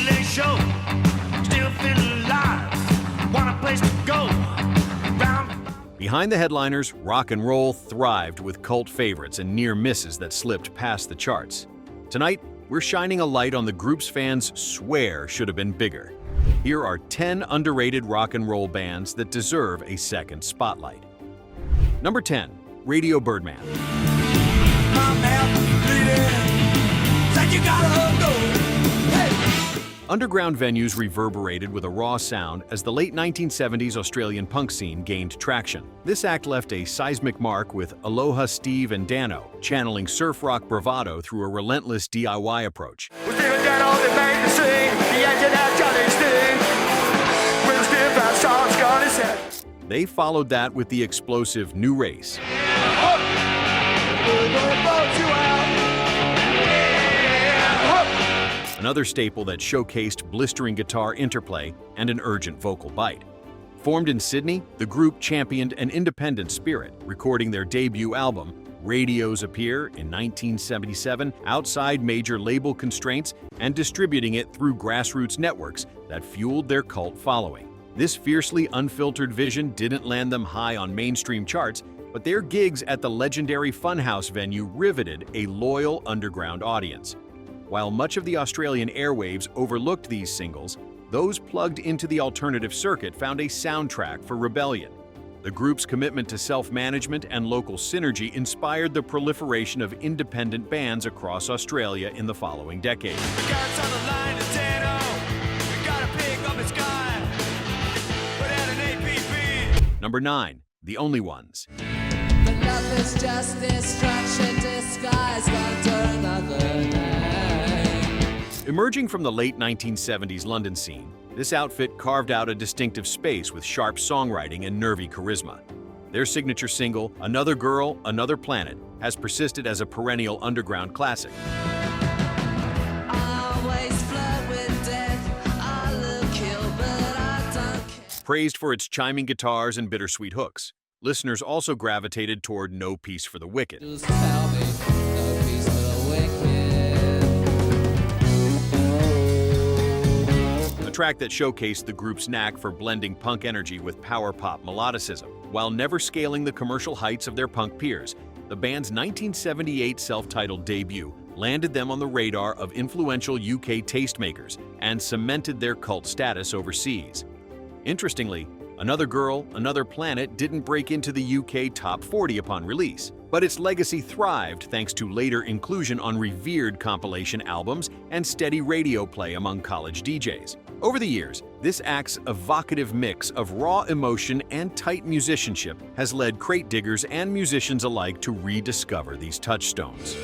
relay show. Still feeling alive. Want a place to go. Behind the headliners, rock and roll thrived with cult favorites and near misses that slipped past the charts. Tonight, we're shining a light on the groups fans swear should have been bigger. Here are 10 underrated rock and roll bands that deserve a second spotlight. Number 10, Radio Birdman. Underground venues reverberated with a raw sound as the late 1970s Australian punk scene gained traction. This act left a seismic mark with Aloha Steve and Dano, channeling surf rock bravado through a relentless DIY approach. They followed that with the explosive New Race. Another staple that showcased blistering guitar interplay and an urgent vocal bite. Formed in Sydney, the group championed an independent spirit, recording their debut album, Radios Appear, in 1977 outside major label constraints and distributing it through grassroots networks that fueled their cult following. This fiercely unfiltered vision didn't land them high on mainstream charts, but their gigs at the legendary Funhouse venue riveted a loyal underground audience. While much of the Australian airwaves overlooked these singles, those plugged into the alternative circuit found a soundtrack for rebellion. The group's commitment to self-management and local synergy inspired the proliferation of independent bands across Australia in the following decade. Number 9, The Only Ones. But love is just destruction disguised under another name. Emerging from the late 1970s London scene, this outfit carved out a distinctive space with sharp songwriting and nervy charisma. Their signature single, Another Girl, Another Planet, has persisted as a perennial underground classic. Praised for its chiming guitars and bittersweet hooks, listeners also gravitated toward No Peace for the Wicked. A track that showcased the group's knack for blending punk energy with power pop melodicism. While never scaling the commercial heights of their punk peers, the band's 1978 self-titled debut landed them on the radar of influential UK tastemakers and cemented their cult status overseas. Interestingly, Another Girl, Another Planet didn't break into the UK top 40 upon release, but its legacy thrived thanks to later inclusion on revered compilation albums and steady radio play among college DJs. Over the years, this act's evocative mix of raw emotion and tight musicianship has led crate diggers and musicians alike to rediscover these touchstones.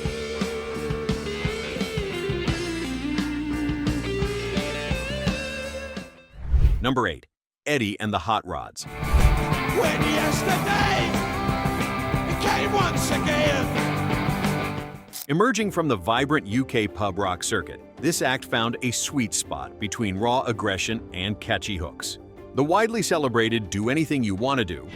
Number 8, Eddie and the Hot Rods. When yesterday came once again. Emerging from the vibrant UK pub rock circuit, this act found a sweet spot between raw aggression and catchy hooks. The widely celebrated Do Anything You Want to Do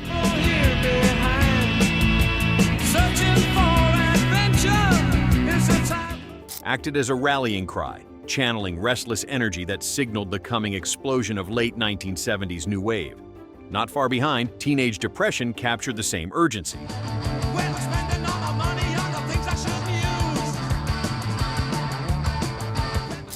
acted as a rallying cry, channeling restless energy that signaled the coming explosion of late 1970s new wave. Not far behind, teenage depression captured the same urgency.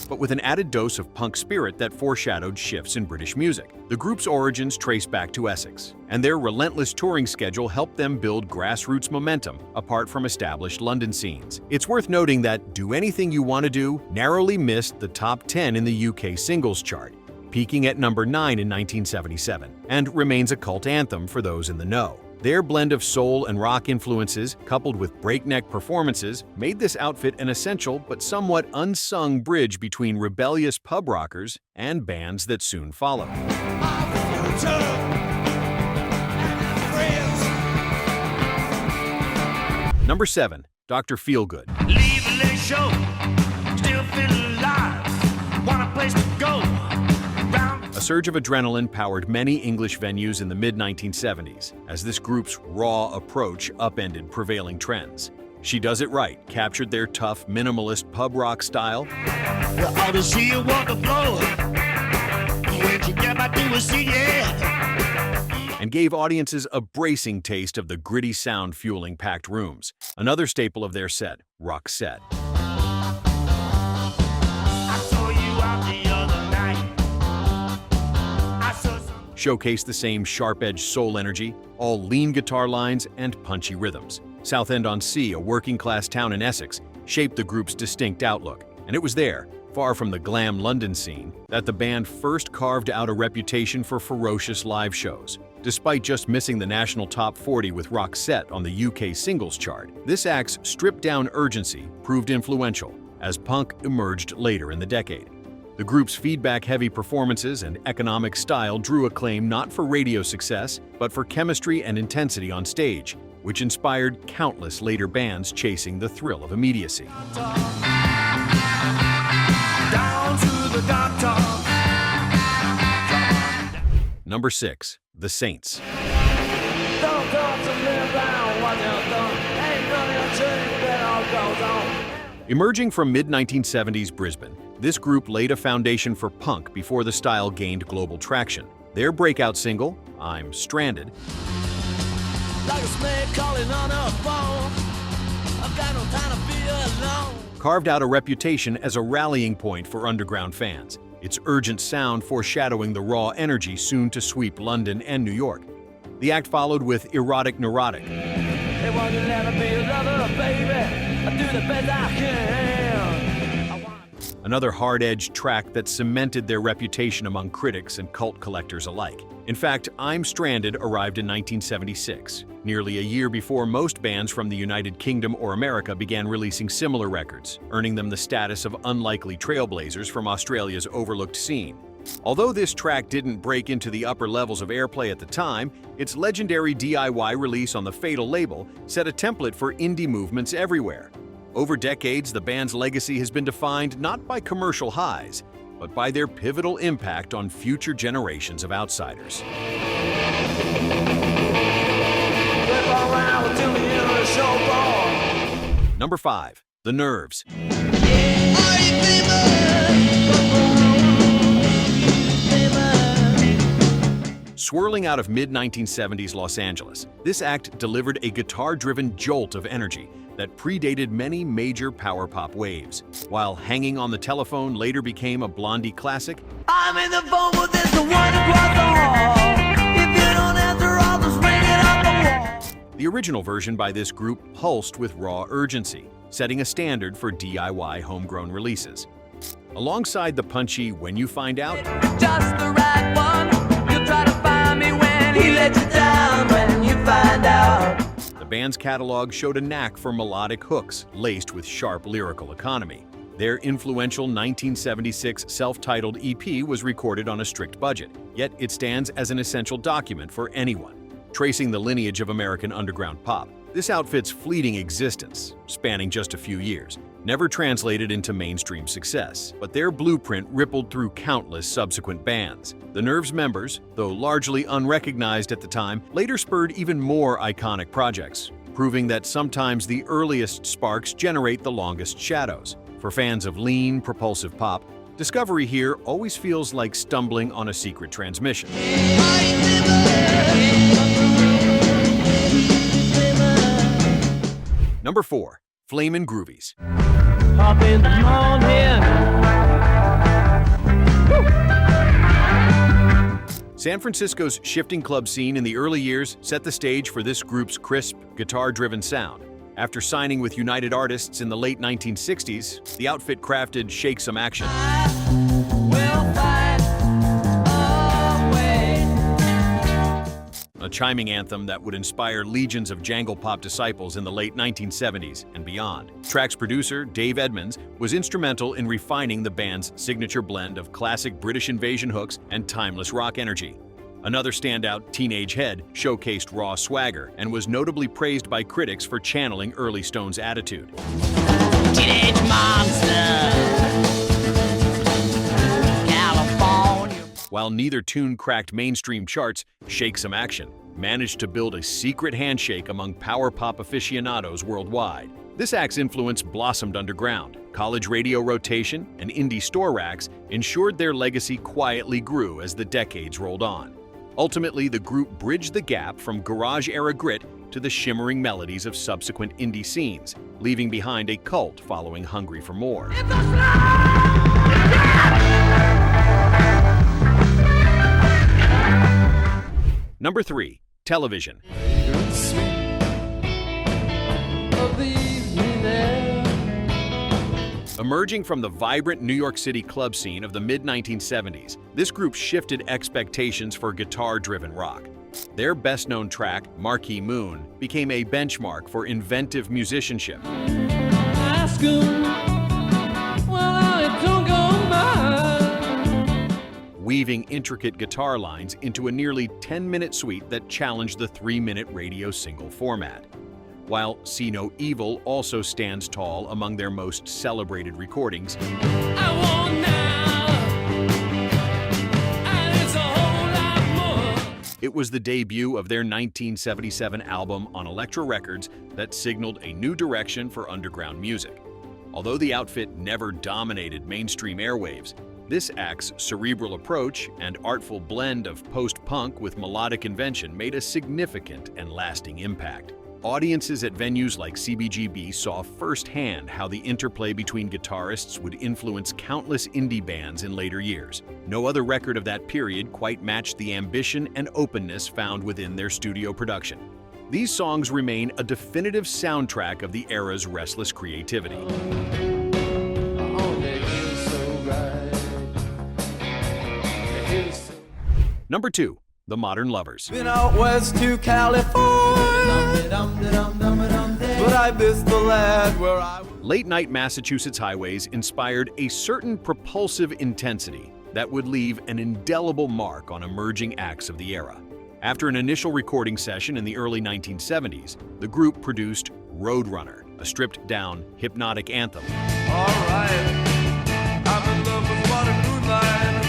But with an added dose of punk spirit that foreshadowed shifts in British music. The group's origins trace back to Essex, and their relentless touring schedule helped them build grassroots momentum apart from established London scenes. It's worth noting that Do Anything You Want to Do narrowly missed the top 10 in the UK singles chart, peaking at number 9 in 1977, and remains a cult anthem for those in the know. Their blend of soul and rock influences, coupled with breakneck performances, made this outfit an essential but somewhat unsung bridge between rebellious pub rockers and bands that soon followed. Number 7, Dr. Feelgood. Leave a late show, still feel alive, want a place to go. A surge of adrenaline powered many English venues in the mid-1970s, as this group's raw approach upended prevailing trends. She Does It Right captured their tough, minimalist pub rock style, I ought to see you walk the floor. see, yeah. and gave audiences a bracing taste of the gritty sound fueling packed rooms. Another staple of their set, Roxette. I saw you out the other night. I saw some. Showcased the same sharp-edged soul energy, all lean guitar lines and punchy rhythms. Southend-on-Sea, a working-class town in Essex, shaped the group's distinct outlook, and it was there, far from the glam London scene, that the band first carved out a reputation for ferocious live shows. Despite just missing the national top 40 with Roxette on the UK singles chart, this act's stripped-down urgency proved influential as punk emerged later in the decade. The group's feedback-heavy performances and economic style drew acclaim not for radio success, but for chemistry and intensity on stage, which inspired countless later bands chasing the thrill of immediacy. Down to the doctor. Number 6. The Saints. Don't come to me about what you've done. Ain't gonna change, that all goes on. Emerging from mid-1970s Brisbane, this group laid a foundation for punk before the style gained global traction. Their breakout single, I'm Stranded, Like a snake calling on a phone. I've got no time to be alone. carved out a reputation as a rallying point for underground fans, its urgent sound foreshadowing the raw energy soon to sweep London and New York. The act followed with Erotic Neurotic, They want to let me be a lover, baby. I do the best I can. I want another hard-edged track that cemented their reputation among critics and cult collectors alike. In fact, I'm Stranded arrived in 1976, nearly a year before most bands from the United Kingdom or America began releasing similar records, earning them the status of unlikely trailblazers from Australia's overlooked scene. Although this track didn't break into the upper levels of airplay at the time, its legendary DIY release on the Fatal label set a template for indie movements everywhere. Over decades, the band's legacy has been defined not by commercial highs, but by their pivotal impact on future generations of outsiders. flip around until the end of the show, boy. Number 5. The Nerves. Swirling out of mid-1970s Los Angeles, this act delivered a guitar-driven jolt of energy that predated many major power pop waves. While Hanging on the Telephone later became a Blondie classic, I'm in the phone, but there's the one across the hall. If you don't answer, I'll just ring it on the wall. the original version by this group pulsed with raw urgency, setting a standard for DIY homegrown releases. Alongside the punchy When You Find Out, Just the right one. You'll try to find me when he let you down. When you find out. the band's catalog showed a knack for melodic hooks laced with sharp lyrical economy. Their influential 1976 self-titled EP was recorded on a strict budget, yet it stands as an essential document for anyone tracing the lineage of American underground pop. This outfit's fleeting existence, spanning just a few years, never translated into mainstream success, but their blueprint rippled through countless subsequent bands. The Nerves members, though largely unrecognized at the time, later spurred even more iconic projects, proving that sometimes the earliest sparks generate the longest shadows. For fans of lean, propulsive pop, discovery here always feels like stumbling on a secret transmission. Number 4. Flamin Groovies. Up in the morning. San Francisco's shifting club scene in the early years set the stage for this group's crisp, guitar-driven sound. After signing with United Artists in the late 1960s, the outfit crafted Shake Some Action, We'll find a way. a chiming anthem that would inspire legions of jangle pop disciples in the late 1970s and beyond. Track's producer, Dave Edmonds, was instrumental in refining the band's signature blend of classic British invasion hooks and timeless rock energy. Another standout, Teenage Head, showcased raw swagger and was notably praised by critics for channeling early Stones' attitude. Teenage monster. California. While neither tune cracked mainstream charts, Shake Some Action managed to build a secret handshake among power pop aficionados worldwide. This act's influence blossomed underground. College radio rotation and indie store racks ensured their legacy quietly grew as the decades rolled on. Ultimately, the group bridged the gap from garage-era grit to the shimmering melodies of subsequent indie scenes, leaving behind a cult following hungry for more. Number 3. Television. Emerging from the vibrant New York City club scene of the mid-1970s, this group shifted expectations for guitar-driven rock. Their best-known track, Marquee Moon, became a benchmark for inventive musicianship. Weaving intricate guitar lines into a nearly 10-minute suite that challenged the 3-minute radio single format. While See No Evil also stands tall among their most celebrated recordings, it was the debut of their 1977 album on Elektra Records that signaled a new direction for underground music. Although the outfit never dominated mainstream airwaves, this act's cerebral approach and artful blend of post-punk with melodic invention made a significant and lasting impact. Audiences at venues like CBGB saw firsthand how the interplay between guitarists would influence countless indie bands in later years. No other record of that period quite matched the ambition and openness found within their studio production. These songs remain a definitive soundtrack of the era's restless creativity. Number 2. The Modern Lovers. Been out west to California, but I missed the land where I was. Late-night Massachusetts highways inspired a certain propulsive intensity that would leave an indelible mark on emerging acts of the era. After an initial recording session in the early 1970s, the group produced Roadrunner, a stripped-down, hypnotic anthem. All right, I'm in love with modern moonlight.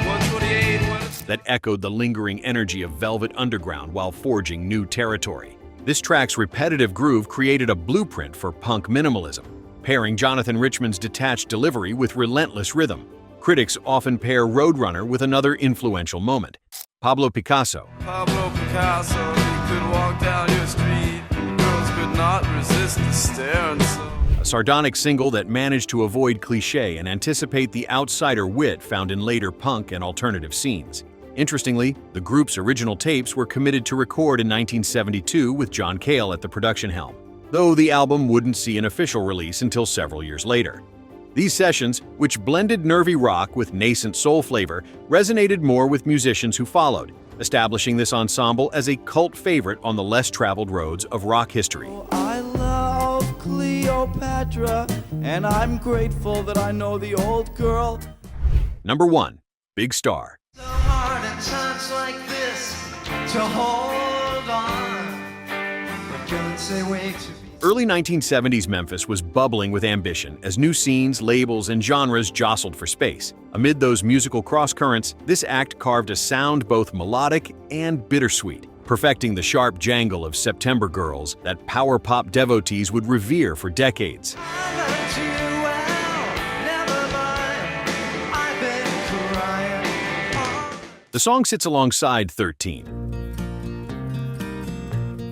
128. That echoed the lingering energy of Velvet Underground while forging new territory. This track's repetitive groove created a blueprint for punk minimalism, pairing Jonathan Richman's detached delivery with relentless rhythm. Critics often pair Roadrunner with another influential moment, Pablo Picasso. Pablo Picasso, you could walk down your street, girls could not resist the stare and so. A sardonic single that managed to avoid cliché and anticipate the outsider wit found in later punk and alternative scenes. Interestingly, the group's original tapes were committed to record in 1972 with John Cale at the production helm, though the album wouldn't see an official release until several years later. These sessions, which blended nervy rock with nascent soul flavor, resonated more with musicians who followed, establishing this ensemble as a cult favorite on the less-traveled roads of rock history. I love Cleopatra, and I'm grateful that I know the old girl. Number 1. Big Star. So hard at times like this to hold on, but can't say wait to be. Early 1970s Memphis was bubbling with ambition as new scenes, labels, and genres jostled for space. Amid those musical crosscurrents, this act carved a sound both melodic and bittersweet, perfecting the sharp jangle of September Girls that power pop devotees would revere for decades. I learned you well, never mind, I've been crying. The song sits alongside 13.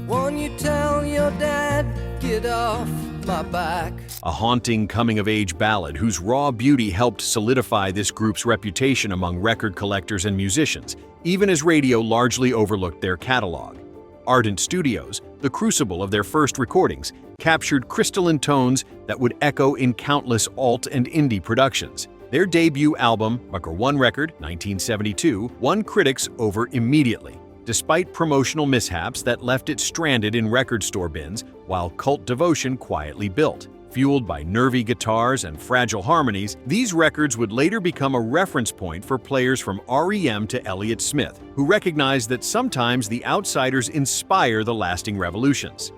Won't you tell your dad, get off my back? A haunting coming-of-age ballad whose raw beauty helped solidify this group's reputation among record collectors and musicians, even as radio largely overlooked their catalog. Ardent Studios, the crucible of their first recordings, captured crystalline tones that would echo in countless alt and indie productions. Their debut album, Mucker One Record, 1972, won critics over immediately, despite promotional mishaps that left it stranded in record store bins while cult devotion quietly built. Fueled by nervy guitars and fragile harmonies, these records would later become a reference point for players from REM to Elliott Smith, who recognized that sometimes the outsiders inspire the lasting revolutions.